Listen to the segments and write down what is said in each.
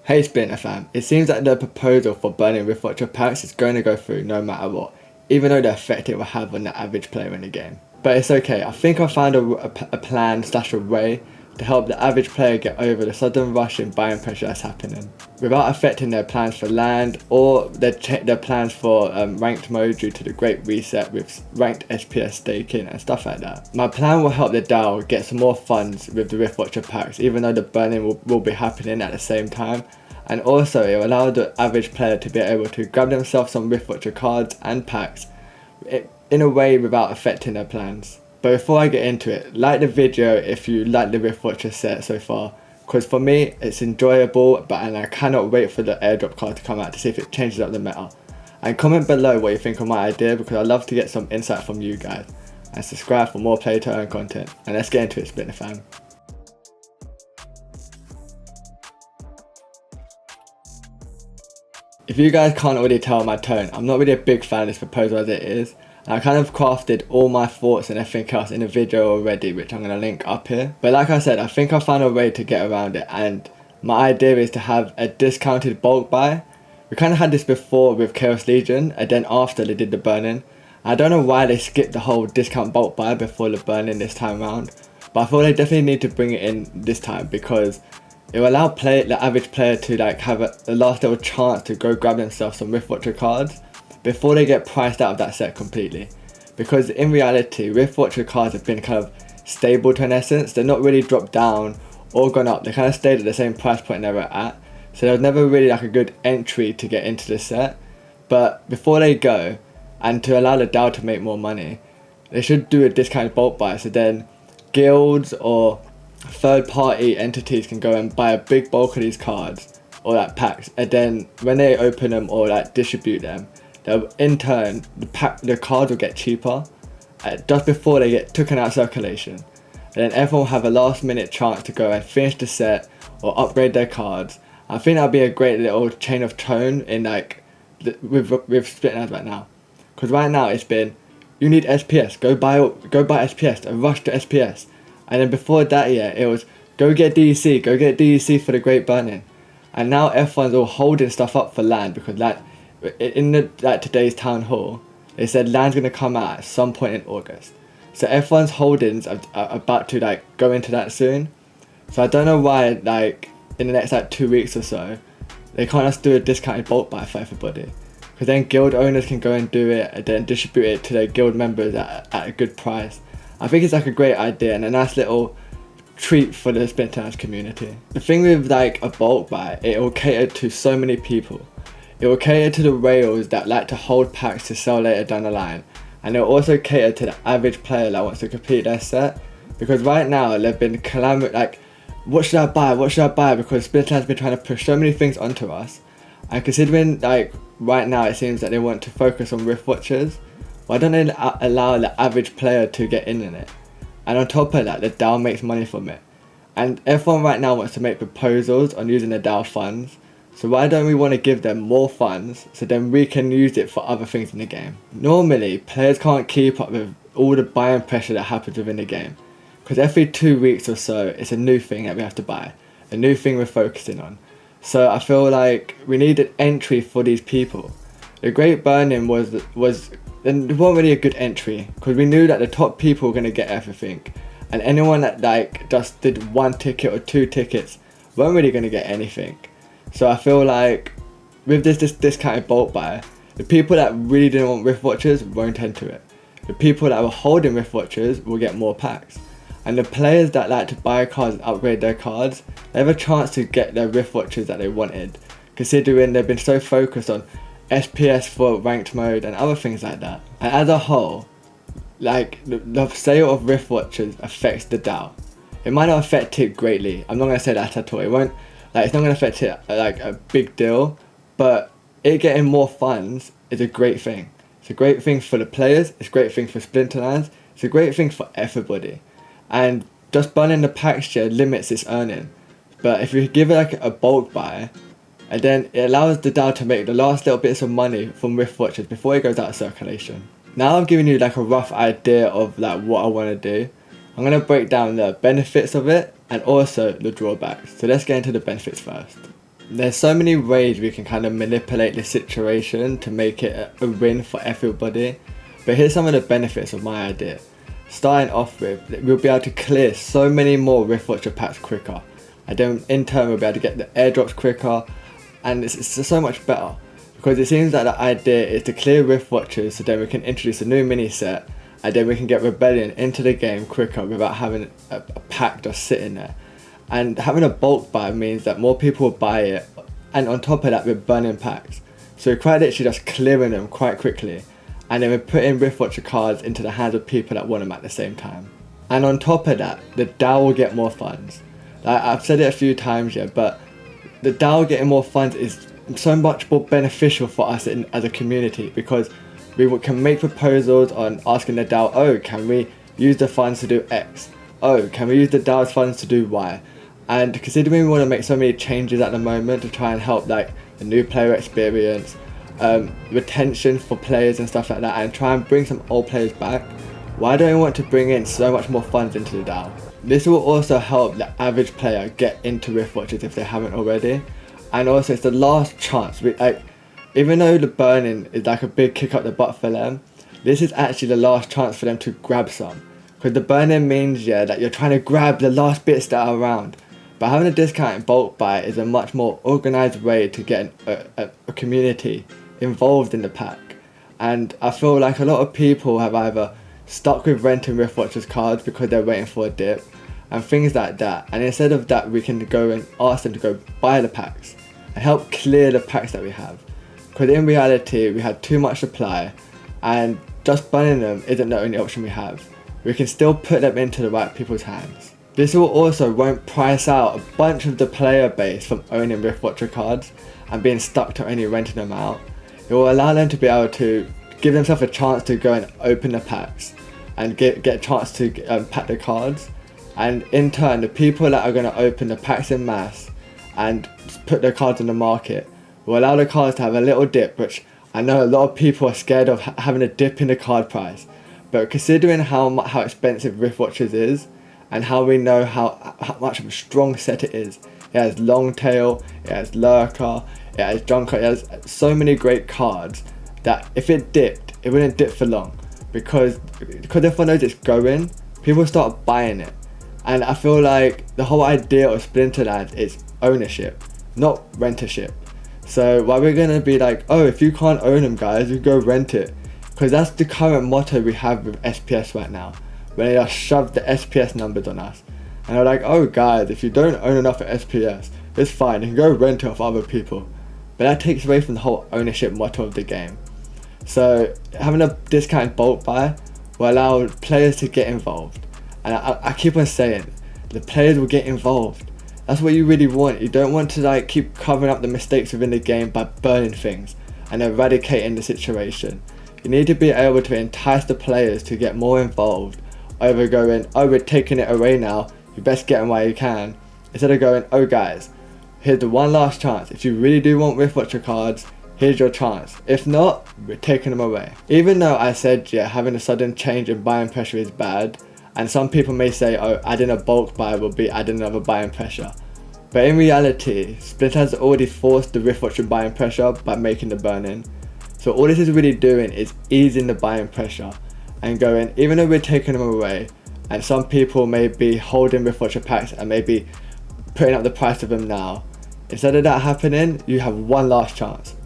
Hey Splinter fam, it seems like the proposal for burning Rift Watcher packs is going to go through no matter what, even though the effect it will have on the average player in the game. But it's okay, I think I found a plan / a way to help the average player get over the sudden rush in buying pressure that's happening, without affecting their plans for land or their plans for ranked mode due to the great reset with ranked SPS staking and stuff like that. My plan will help the DAO get some more funds with the Rift Watcher packs, even though the burning will be happening at the same time, and also it will allow the average player to be able to grab themselves some Rift Watcher cards and packs in a way without affecting their plans. But before I get into it, like the video if you like the Rift Watcher set so far, because for me it's enjoyable, and I cannot wait for the airdrop card to come out to see if it changes up the meta. And comment below what you think of my idea, because I'd love to get some insight from you guys. And subscribe for more play to earn content. And let's get into it, Splinter fam. If you guys can't already tell my tone, I'm not really a big fan of this proposal as it is. And I kind of crafted all my thoughts and everything else in a video already, which I'm going to link up here. But like I said, I think I found a way to get around it, and my idea is to have a discounted bulk buy. We kind of had this before with Chaos Legion, and then after they did the burning. I don't know why they skipped the whole discount bulk buy before the burning this time around, but I thought they definitely need to bring it in this time, because it will allow the average player to have a last little chance to go grab themselves some Rift Watcher cards before they get priced out of that set completely. Because in reality, Rift Watcher cards have been kind of stable to an essence. They're not really dropped down or gone up. They kind of stayed at the same price point they were at. So there was never really a good entry to get into the set. But before they go, and to allow the DAO to make more money, they should do a discounted bulk buy, so then guilds or third party entities can go and buy a big bulk of these cards or packs, and then when they open them or distribute them, they'll in turn the cards will get cheaper just before they get taken out of circulation, and then everyone will have a last minute chance to go and finish the set or upgrade their cards. I think that'll be a great little chain of tone in with Splitting right now, because right now it's been, you need SPS, go buy SPS and rush to SPS. And then before that, it was go get DEC for the Great Burning. And now everyone's all holding stuff up for land, because in today's town hall, they said land's gonna come out at some point in August. So everyone's holdings are about to go into that soon. So I don't know why in the next 2 weeks or so, they can't just do a discounted bulk buy for everybody. Because then guild owners can go and do it and then distribute it to their guild members at a good price. I think it's a great idea and a nice little treat for the Splinter community. The thing with a bulk buy, it will cater to so many people. It will cater to the whales that like to hold packs to sell later down the line, and it will also cater to the average player that wants to complete their set. Because right now they've been what should I buy, because Splinter has been trying to push so many things onto us, and considering right now it seems that they want to focus on Rift Watchers, why don't they allow the average player to get in it? And on top of that, the DAO makes money from it. And everyone right now wants to make proposals on using the DAO funds. So why don't we want to give them more funds, so then we can use it for other things in the game? Normally, players can't keep up with all the buying pressure that happens within the game, because every 2 weeks or so, it's a new thing that we have to buy. A new thing we're focusing on. So I feel like we need an entry for these people. The Great Burning there wasn't really a good entry, because we knew that the top people were going to get everything, and anyone that just did 1 ticket or 2 tickets weren't really going to get anything. So I feel like with this discounted bulk buy, the people that really didn't want Rift Watchers won't enter it. The people that were holding Rift Watchers will get more packs, and the players that like to buy cards and upgrade their cards, they have a chance to get their Rift Watchers that they wanted, considering they've been so focused on SPS for ranked mode and other things like that. And as a whole, the sale of Rift Watchers affects the DAO. It might not affect it greatly, I'm not going to say that at all. It won't, it's not going to affect it a big deal, but it getting more funds is a great thing. It's a great thing for the players, it's a great thing for Splinterlands, it's a great thing for everybody. And just burning the packs limits its earning. But if you give it a bulk buy, and then it allows the DAO to make the last little bits of money from Rift Watchers before it goes out of circulation. Now I've given you a rough idea of what I want to do. I'm going to break down the benefits of it and also the drawbacks. So let's get into the benefits first. There's so many ways we can kind of manipulate the situation to make it a win for everybody, but here's some of the benefits of my idea. Starting off with, we'll be able to clear so many more Rift Watcher packs quicker, and then in turn we'll be able to get the airdrops quicker, and it's so much better, because it seems that the idea is to clear Rift Watchers so then we can introduce a new mini set, and then we can get Rebellion into the game quicker without having a pack just sitting there. And having a bulk buy means that more people will buy it, and on top of that we're burning packs. So we're quite literally just clearing them quite quickly, and then we're putting Rift Watcher cards into the hands of people that want them at the same time. And on top of that, the DAO will get more funds. Like, I've said it a few times here, but the DAO getting more funds is so much more beneficial for us as a community, because we can make proposals on asking the DAO, oh, can we use the funds to do X? Oh, can we use the DAO's funds to do Y? And considering we want to make so many changes at the moment to try and help like the new player experience, retention for players and stuff like that, and try and bring some old players back, why do I want to bring in so much more funds into the DAO? This will also help the average player get into Rift Watchers if they haven't already, and also it's the last chance. Even though the burning is like a big kick up the butt for them, this is actually the last chance for them to grab some, because the burning means that you're trying to grab the last bits that are around. But having a discount in bulk buy is a much more organised way to get a community involved in the pack. And I feel like a lot of people have either stuck with renting Rift Watchers cards because they're waiting for a dip and things like that. And instead of that, we can go and ask them to go buy the packs and help clear the packs that we have. Because in reality, we have too much supply, and just burning them isn't the only option we have. We can still put them into the right people's hands. This will also won't price out a bunch of the player base from owning Rift Watcher cards and being stuck to only renting them out. It will allow them to be able to give themselves a chance to go and open the packs and get a chance to pack the cards. And in turn, the people that are going to open the packs in mass and put their cards on the market will allow the cards to have a little dip, which I know a lot of people are scared of having a dip in the card price. But considering how expensive Rift Watchers is, and how we know how much of a strong set it is. It has Long Tail, it has Lurker, it has Junker, it has so many great cards that if it dipped, it wouldn't dip for long. Because everyone knows it's going, people start buying it. And I feel like the whole idea of Splinterlands is ownership, not rentership. So why we're going to be like, oh, if you can't own them guys, you go rent it. Because that's the current motto we have with SPS right now, when they just shove the SPS numbers on us. And they're like, oh guys, if you don't own enough of SPS, it's fine, you can go rent it off other people. But that takes away from the whole ownership motto of the game. So having a discounted bulk buy will allow players to get involved. And I keep on saying, the players will get involved. That's what you really want. You don't want to like keep covering up the mistakes within the game by burning things and eradicating the situation. You need to be able to entice the players to get more involved over going, oh, we're taking it away now, you best get them while you can, instead of going, oh guys, here's the one last chance. If you really do want Rift Watcher cards, here's your chance. If not, we're taking them away. Even though I said, having a sudden change in buying pressure is bad, and some people may say, oh, adding a bulk buy will be adding another buying pressure. But in reality, Splinter has already forced the Rift Watcher buying pressure by making the burn-in. So all this is really doing is easing the buying pressure and going, even though we're taking them away, and some people may be holding Rift Watcher packs and maybe putting up the price of them now, instead of that happening, you have one last chance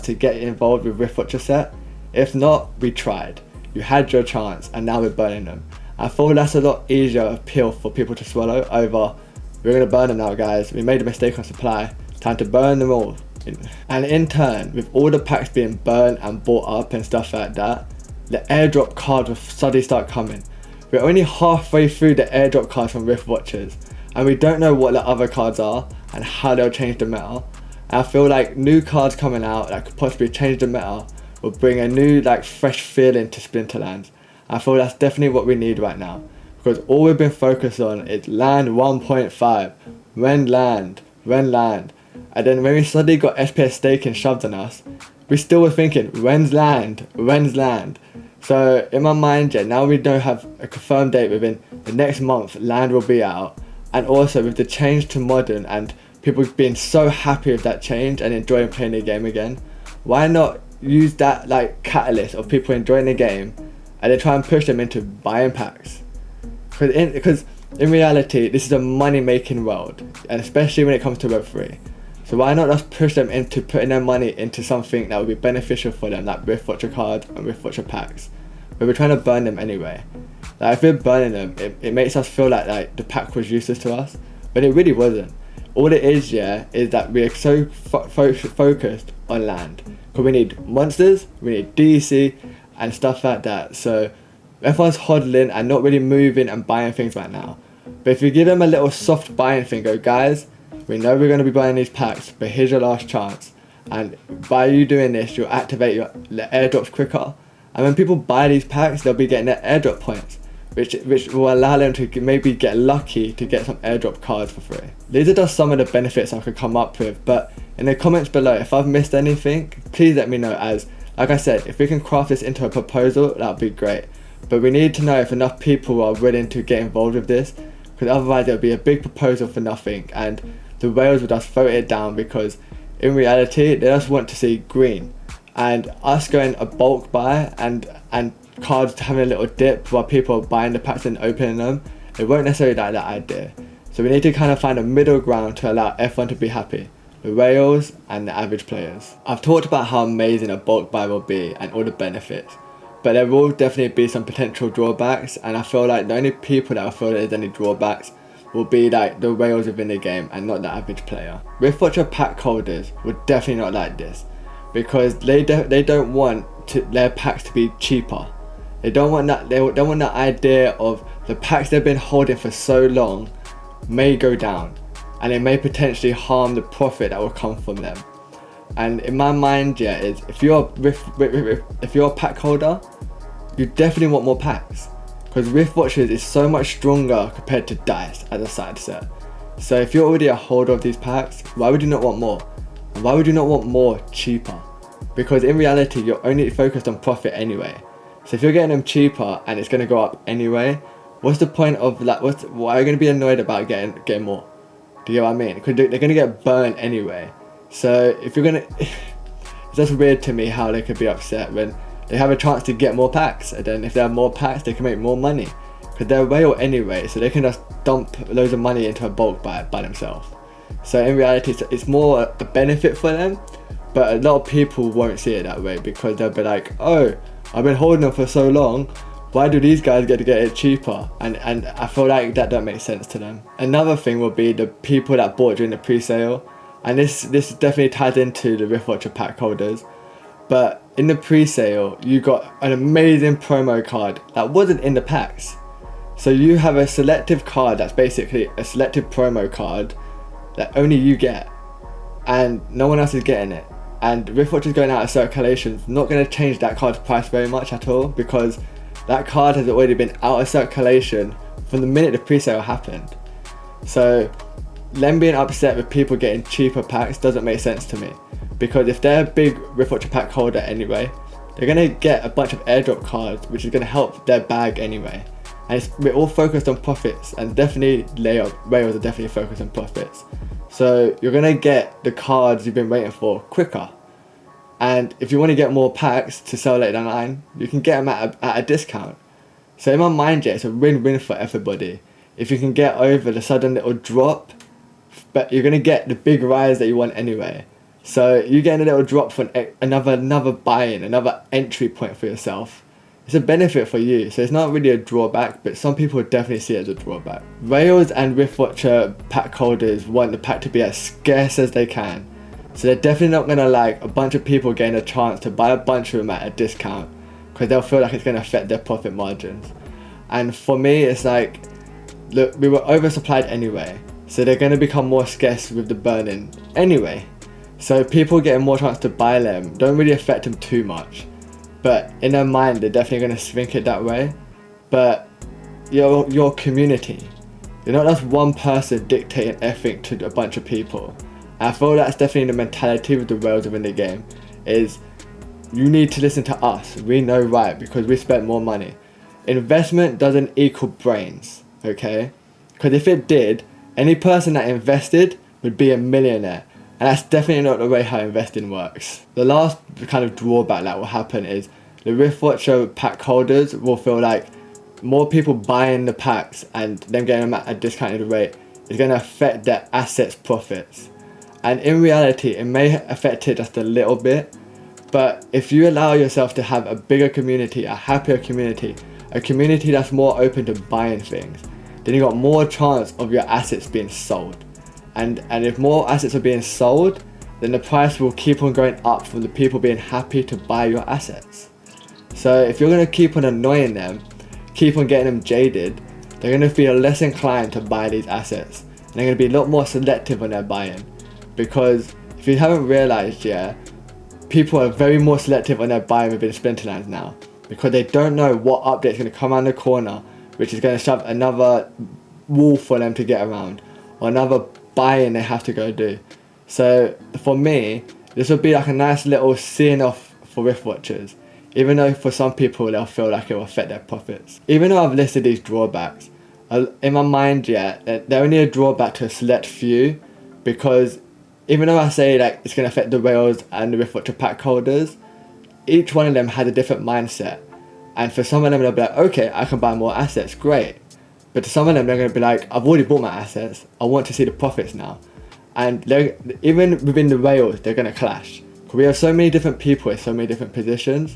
to get involved with Rift Watcher set. If not, we tried. You had your chance and now we're burning them. I thought that's a lot easier pill for people to swallow over, we're going to burn them now guys, we made a mistake on supply, time to burn them all. And in turn, with all the packs being burned and bought up and stuff like that, the airdrop cards will suddenly start coming. We're only halfway through the airdrop cards from Rift Watchers, and we don't know what the other cards are and how they'll change the meta. And I feel like new cards coming out that could possibly change the meta will bring a new fresh feeling to Splinterlands. I feel that's definitely what we need right now, because all we've been focused on is land 1.5, when land. And then when we suddenly got SPS staking shoved on us, we still were thinking, when's land? So in my mind, now we don't have a confirmed date within the next month, land will be out. And also with the change to modern and people being so happy with that change and enjoying playing the game again. Why not use that like catalyst of people enjoying the game and then try and push them into buying packs? Because in reality, this is a money-making world, and especially when it comes to Web3. So why not just push them into putting their money into something that would be beneficial for them, like Rift Watcher cards and Rift Watcher packs, but we're trying to burn them anyway. Like if we're burning them, it makes us feel like the pack was useless to us, but it really wasn't. All it is, is that we are so focused on land, because we need monsters, we need DC and stuff like that. So everyone's hodling and not really moving and buying things right now. But if you give them a little soft buying thing, go guys, we know we're going to be buying these packs, but here's your last chance. And by you doing this, you'll activate your airdrops quicker. And when people buy these packs, they'll be getting their airdrop points, which will allow them to maybe get lucky to get some airdrop cards for free. These are just some of the benefits I could come up with, but in the comments below, if I've missed anything, please let me know, as like I said, if we can craft this into a proposal, that would be great. But we need to know if enough people are willing to get involved with this, because otherwise it'll be a big proposal for nothing and the whales will just vote it down, because in reality they just want to see green, and us going a bulk buy and cards having a little dip while people are buying the packs and opening them, it won't necessarily like that idea. So we need to kind of find a middle ground to allow everyone to be happy, the whales and the average players. I've talked about how amazing a bulk buy will be and all the benefits, but there will definitely be some potential drawbacks, and I feel like the only people that will feel there's any drawbacks will be like the whales within the game and not the average player. Rift Watcher pack holders would definitely not like this, because they don't want their packs to be cheaper. They don't want that. They don't want that idea of the packs they've been holding for so long may go down, and it may potentially harm the profit that will come from them. And in my mind, is if you're a pack holder, you definitely want more packs, because Rift Watchers is so much stronger compared to Dice as a side set. So if you're already a holder of these packs, why would you not want more? And why would you not want more cheaper? Because in reality, you're only focused on profit anyway. So if you're getting them cheaper and it's going to go up anyway, what's the point of like, why are you going to be annoyed about getting more? Do you get what I mean? Because they're going to get burned anyway. So if you're going to, it's just weird to me how they could be upset when they have a chance to get more packs, and then if they have more packs they can make more money, because they're a whale anyway, so they can just dump loads of money into a bulk buy by themselves. So in reality it's more a benefit for them, but a lot of people won't see it that way, because they'll be like, oh, I've been holding them for so long, why do these guys get to get it cheaper? And I feel like that don't make sense to them. Another thing will be the people that bought during the pre-sale, and this definitely ties into the Rift Watcher pack holders. But in the pre-sale, you got an amazing promo card that wasn't in the packs. So you have a selective card that's basically a selective promo card that only you get, and no one else is getting it. And Rift Watchers going out of circulation is not going to change that card's price very much at all, because that card has already been out of circulation from the minute the pre-sale happened. So them being upset with people getting cheaper packs doesn't make sense to me, because if they're a big Rift Watcher pack holder anyway, they're going to get a bunch of airdrop cards, which is going to help their bag anyway. And we're all focused on profits, and definitely whales are definitely focused on profits. So you're going to get the cards you've been waiting for quicker. And if you want to get more packs to sell later down the line, you can get them at a discount. So in my mind, it's a win-win for everybody. If you can get over the sudden little drop, but you're going to get the big rise that you want anyway. So you get a little drop for another buy-in, another entry point for yourself. It's a benefit for you, so it's not really a drawback, but some people definitely see it as a drawback. Whales and Rift Watcher pack holders want the pack to be as scarce as they can. So they're definitely not going to like a bunch of people getting a chance to buy a bunch of them at a discount, because they'll feel like it's going to affect their profit margins. And for me, it's like, look, we were oversupplied anyway, so they're going to become more scarce with the burning anyway. So people getting more chance to buy them don't really affect them too much. But in their mind, they're definitely going to think it that way. But your community, you're not just one person dictating everything to a bunch of people. And I feel that's definitely the mentality with the whales within the game, is you need to listen to us. We know right, because we spent more money. Investment doesn't equal brains, okay? Because if it did, any person that invested would be a millionaire. And that's definitely not the way how investing works. The last kind of drawback that will happen is the Rift Watcher pack holders will feel like more people buying the packs and them getting them at a discounted rate is going to affect their assets profits. And in reality, it may affect it just a little bit, but if you allow yourself to have a bigger community, a happier community, a community that's more open to buying things, then you got more chance of your assets being sold. And if more assets are being sold, then the price will keep on going up from the people being happy to buy your assets. So if you're going to keep on annoying them, keep on getting them jaded, they're going to feel less inclined to buy these assets. And they're going to be a lot more selective when they're buying. Because if you haven't realized yet, people are very more selective when they're buying within Splinterlands now. Because they don't know what update is going to come around the corner, which is going to shove another wall for them to get around, or another buy-in they have to go do. So for me, this would be like a nice little seeing off for Rift Watchers, even though for some people they'll feel like it will affect their profits. Even though I've listed these drawbacks, in my mind they're only a drawback to a select few, because even though I say like it's going to affect the whales and the Rift Watcher pack holders, each one of them has a different mindset. And for some of them they'll be like, okay, I can buy more assets, great. But to some of them, they're going to be like, I've already bought my assets, I want to see the profits now. And even within the rails, they're going to clash. We have so many different people in so many different positions.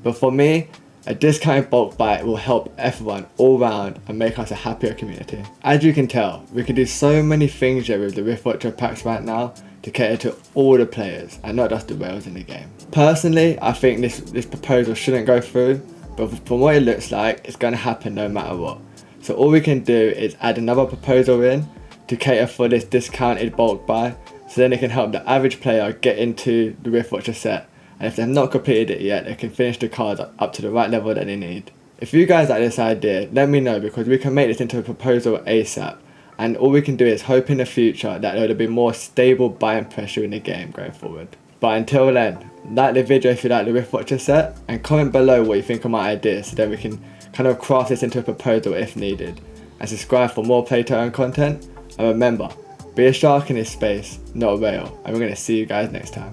But for me, a discounted bulk buy will help everyone all round and make us a happier community. As you can tell, we can do so many things here with the Rift Watcher packs right now to cater to all the players and not just the whales in the game. Personally, I think this proposal shouldn't go through, but from what it looks like, it's going to happen no matter what. So all we can do is add another proposal in to cater for this discounted bulk buy, so then it can help the average player get into the Rift Watcher set, and if they've not completed it yet, they can finish the cards up to the right level that they need. If you guys like this idea, let me know, because we can make this into a proposal ASAP, and all we can do is hope in the future that there will be more stable buying pressure in the game going forward. But until then, like the video if you like the Rift Watcher set, and comment below what you think of my idea, so then we can kind of craft this into a proposal if needed. And subscribe for more play to earn content. And remember, be a shark in this space, not a whale. And we're going to see you guys next time.